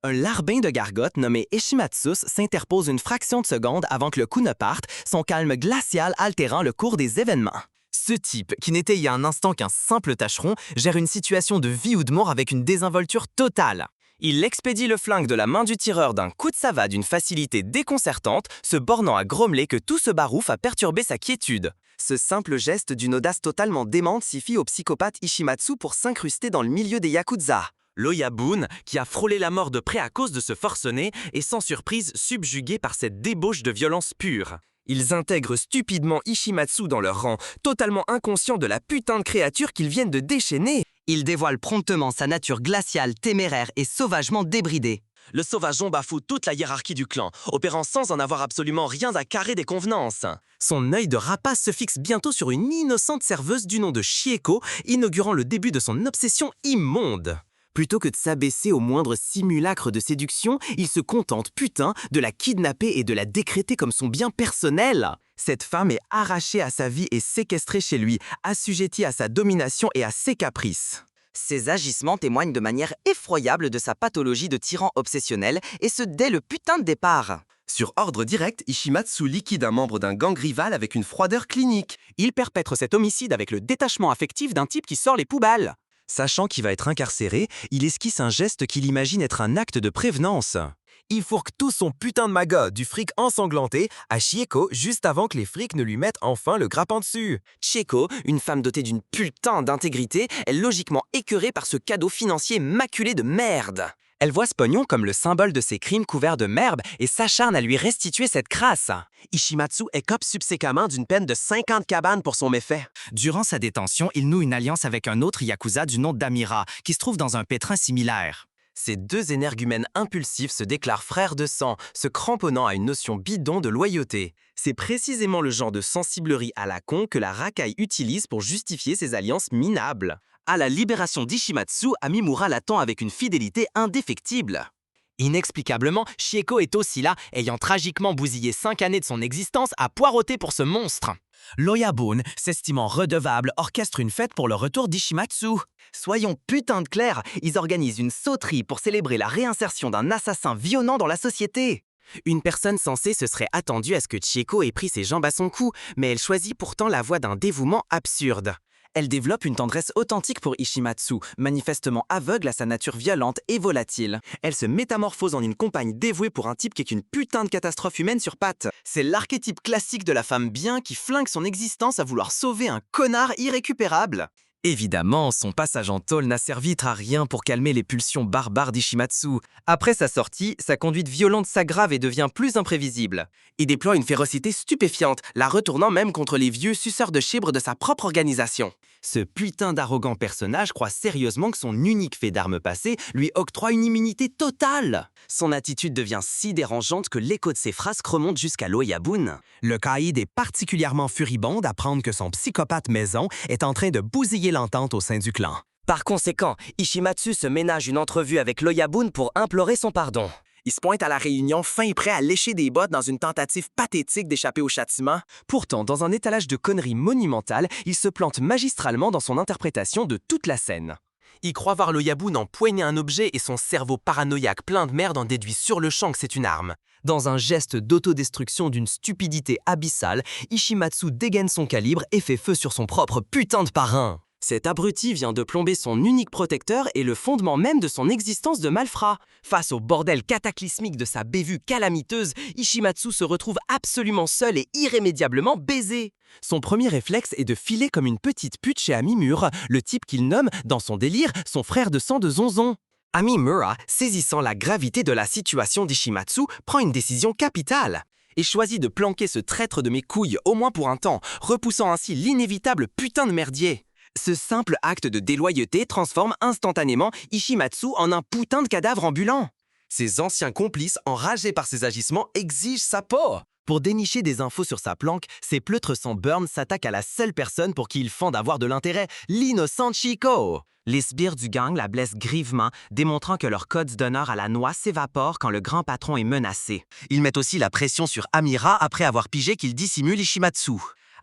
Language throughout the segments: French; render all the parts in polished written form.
Un larbin de gargote nommé Ishimatsus s'interpose une fraction de seconde avant que le coup ne parte, son calme glacial altérant le cours des événements. Ce type, qui n'était il y a un instant qu'un simple tâcheron, gère une situation de vie ou de mort avec une désinvolture totale. Il expédie le flingue de la main du tireur d'un coup de savate d'une facilité déconcertante, se bornant à grommeler que tout ce barouf a perturbé sa quiétude. Ce simple geste d'une audace totalement démente suffit au psychopathe Ishimatsu pour s'incruster dans le milieu des Yakuza. L'Oyabun, qui a frôlé la mort de près à cause de ce forcené, est sans surprise subjugué par cette débauche de violence pure. Ils intègrent stupidement Ishimatsu dans leur rang, totalement inconscients de la putain de créature qu'ils viennent de déchaîner. Ils dévoilent promptement sa nature glaciale, téméraire et sauvagement débridée. Le sauvageon bafoue toute la hiérarchie du clan, opérant sans en avoir absolument rien à carrer des convenances. Son œil de rapace se fixe bientôt sur une innocente serveuse du nom de Chieko, inaugurant le début de son obsession immonde. Plutôt que de s'abaisser au moindre simulacre de séduction, il se contente, de la kidnapper et de la décréter comme son bien personnel. Cette femme est arrachée à sa vie et séquestrée chez lui, assujettie à sa domination et à ses caprices. Ces agissements témoignent de manière effroyable de sa pathologie de tyran obsessionnel, et ce dès le putain de départ. Sur ordre direct, Ishimatsu liquide un membre d'un gang rival avec une froideur clinique. Il perpètre cet homicide avec le détachement affectif d'un type qui sort les poubelles. Sachant qu'il va être incarcéré, il esquisse un geste qu'il imagine être un acte de prévenance. Il fourque tout son putain de maga, du fric ensanglanté, à Chieko juste avant que les flics ne lui mettent enfin le grappin dessus. Chieko, une femme dotée d'une putain d'intégrité, est logiquement écœurée par ce cadeau financier maculé de merde. Elle voit ce pognon comme le symbole de ses crimes couverts de merde et s'acharne à lui restituer cette crasse. Ishimatsu écope subséquemment d'une peine de 50 cabanes pour son méfait. Durant sa détention, il noue une alliance avec un autre Yakuza du nom d'Amira, qui se trouve dans un pétrin similaire. Ces deux énergumènes impulsifs se déclarent frères de sang, se cramponnant à une notion bidon de loyauté. C'est précisément le genre de sensiblerie à la con que la racaille utilise pour justifier ses alliances minables. À la libération d'Ishimatsu, Amimura l'attend avec une fidélité indéfectible. Inexplicablement, Chieko est aussi là, ayant tragiquement bousillé 5 années de son existence à poireauter pour ce monstre. L'Oyabun, s'estimant redevable, orchestre une fête pour le retour d'Ishimatsu. Soyons putain de clairs, ils organisent une sauterie pour célébrer la réinsertion d'un assassin violent dans la société. Une personne censée se serait attendue à ce que Chieko ait pris ses jambes à son cou, mais elle choisit pourtant la voie d'un dévouement absurde. Elle développe une tendresse authentique pour Ishimatsu, manifestement aveugle à sa nature violente et volatile. Elle se métamorphose en une compagne dévouée pour un type qui est une putain de catastrophe humaine sur pattes. C'est l'archétype classique de la femme bien qui flingue son existence à vouloir sauver un connard irrécupérable. Évidemment, son passage en tôle n'a servi à rien pour calmer les pulsions barbares d'Ishimatsu. Après sa sortie, sa conduite violente s'aggrave et devient plus imprévisible. Il déploie une férocité stupéfiante, la retournant même contre les vieux suceurs de chibres de sa propre organisation. Ce putain d'arrogant personnage croit sérieusement que son unique fait d'armes passées lui octroie une immunité totale. Son attitude devient si dérangeante que l'écho de ses phrases remonte jusqu'à l'Oyabun. Le caïd est particulièrement furibond d'apprendre que son psychopathe maison est en train de bousiller l'entente au sein du clan. Par conséquent, Ishimatsu se ménage une entrevue avec l'Oyabun pour implorer son pardon. Il se pointe à la réunion fin et prêt à lécher des bottes dans une tentative pathétique d'échapper au châtiment. Pourtant, dans un étalage de conneries monumentales, il se plante magistralement dans son interprétation de toute la scène. Il croit voir l'Oyabun empoigner un objet et son cerveau paranoïaque plein de merde en déduit sur le champ que c'est une arme. Dans un geste d'autodestruction d'une stupidité abyssale, Ishimatsu dégaine son calibre et fait feu sur son propre putain de parrain. Cet abruti vient de plomber son unique protecteur et le fondement même de son existence de malfrat. Face au bordel cataclysmique de sa bévue calamiteuse, Ishimatsu se retrouve absolument seul et irrémédiablement baisé. Son premier réflexe est de filer comme une petite pute chez Amimura, le type qu'il nomme, dans son délire, son frère de sang de Zonzon. Amimura, saisissant la gravité de la situation d'Ishimatsu, prend une décision capitale et choisit de planquer ce traître de mes couilles au moins pour un temps, repoussant ainsi l'inévitable putain de merdier. Ce simple acte de déloyauté transforme instantanément Ishimatsu en un putain de cadavre ambulant. Ses anciens complices, enragés par ses agissements, exigent sa peau. Pour dénicher des infos sur sa planque, ses pleutres sans burn s'attaquent à la seule personne pour qui il fend d'avoir de l'intérêt, l'innocent Chieko. Les sbires du gang la blessent grièvement, démontrant que leur code d'honneur à la noix s'évapore quand le grand patron est menacé. Ils mettent aussi la pression sur Amira après avoir pigé qu'il dissimule Ishimatsu.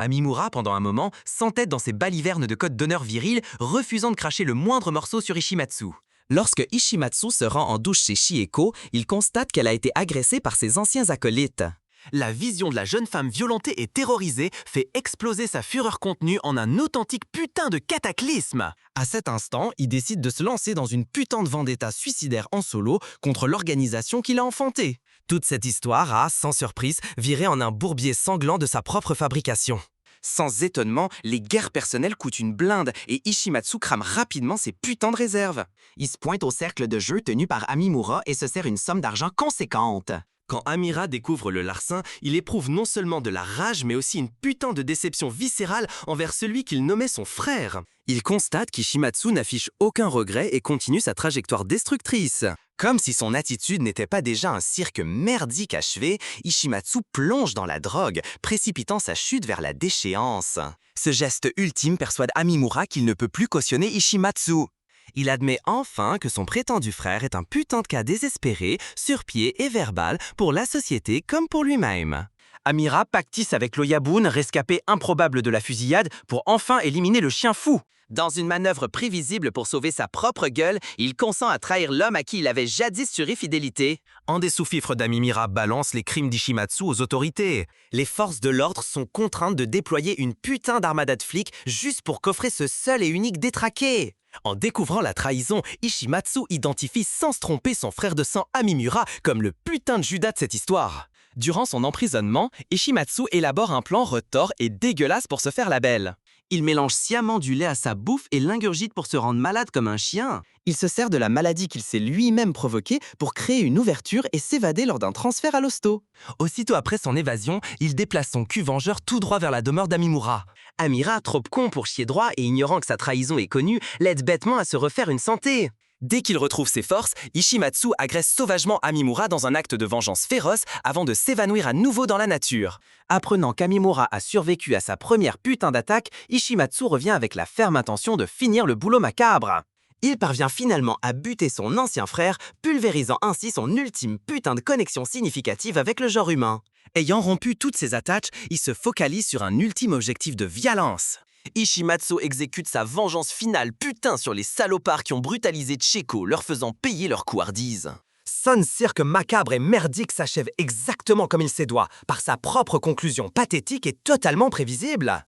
Amimura, pendant un moment, s'entête dans ses balivernes de code d'honneur viril, refusant de cracher le moindre morceau sur Ishimatsu. Lorsque Ishimatsu se rend en douche chez Chieko, il constate qu'elle a été agressée par ses anciens acolytes. La vision de la jeune femme violentée et terrorisée fait exploser sa fureur contenue en un authentique putain de cataclysme. À cet instant, il décide de se lancer dans une putain de vendetta suicidaire en solo contre l'organisation qu'il a enfantée. Toute cette histoire a, sans surprise, viré en un bourbier sanglant de sa propre fabrication. Sans étonnement, les guerres personnelles coûtent une blinde et Ishimatsu crame rapidement ses putains de réserves. Il se pointe au cercle de jeu tenu par Amimura et se sert une somme d'argent conséquente. Quand Amira découvre le larcin, il éprouve non seulement de la rage, mais aussi une putain de déception viscérale envers celui qu'il nommait son frère. Il constate qu'Ishimatsu n'affiche aucun regret et continue sa trajectoire destructrice. Comme si son attitude n'était pas déjà un cirque merdique achevé, Ishimatsu plonge dans la drogue, précipitant sa chute vers la déchéance. Ce geste ultime persuade Amimura qu'il ne peut plus cautionner Ishimatsu. Il admet enfin que son prétendu frère est un putain de cas désespéré, sur pied et verbal, pour la société comme pour lui-même. Amira pactisse avec l'Oyabun, rescapé improbable de la fusillade, pour enfin éliminer le chien fou. Dans une manœuvre prévisible pour sauver sa propre gueule, il consent à trahir l'homme à qui il avait jadis juré fidélité. Un des sous-fifres d'Amimura balance les crimes d'Ishimatsu aux autorités. Les forces de l'ordre sont contraintes de déployer une putain d'armada de flics juste pour coffrer ce seul et unique détraqué. En découvrant la trahison, Ishimatsu identifie sans se tromper son frère de sang Amimura comme le putain de Judas de cette histoire. Durant son emprisonnement, Ishimatsu élabore un plan retors et dégueulasse pour se faire la belle. Il mélange sciemment du lait à sa bouffe et l'ingurgite pour se rendre malade comme un chien. Il se sert de la maladie qu'il s'est lui-même provoquée pour créer une ouverture et s'évader lors d'un transfert à l'hosto. Aussitôt après son évasion, il déplace son cul vengeur tout droit vers la demeure d'Amimura. Amira, trop con pour chier droit et ignorant que sa trahison est connue, l'aide bêtement à se refaire une santé. Dès qu'il retrouve ses forces, Ishimatsu agresse sauvagement Amimura dans un acte de vengeance féroce avant de s'évanouir à nouveau dans la nature. Apprenant qu'Amimura a survécu à sa première putain d'attaque, Ishimatsu revient avec la ferme intention de finir le boulot macabre. Il parvient finalement à buter son ancien frère, pulvérisant ainsi son ultime putain de connexion significative avec le genre humain. Ayant rompu toutes ses attaches, il se focalise sur un ultime objectif de violence. Ishimatsu exécute sa vengeance finale putain sur les salopards qui ont brutalisé Chieko, leur faisant payer leur couardise. Son cirque macabre et merdique s'achève exactement comme il s'est doit, par sa propre conclusion pathétique et totalement prévisible.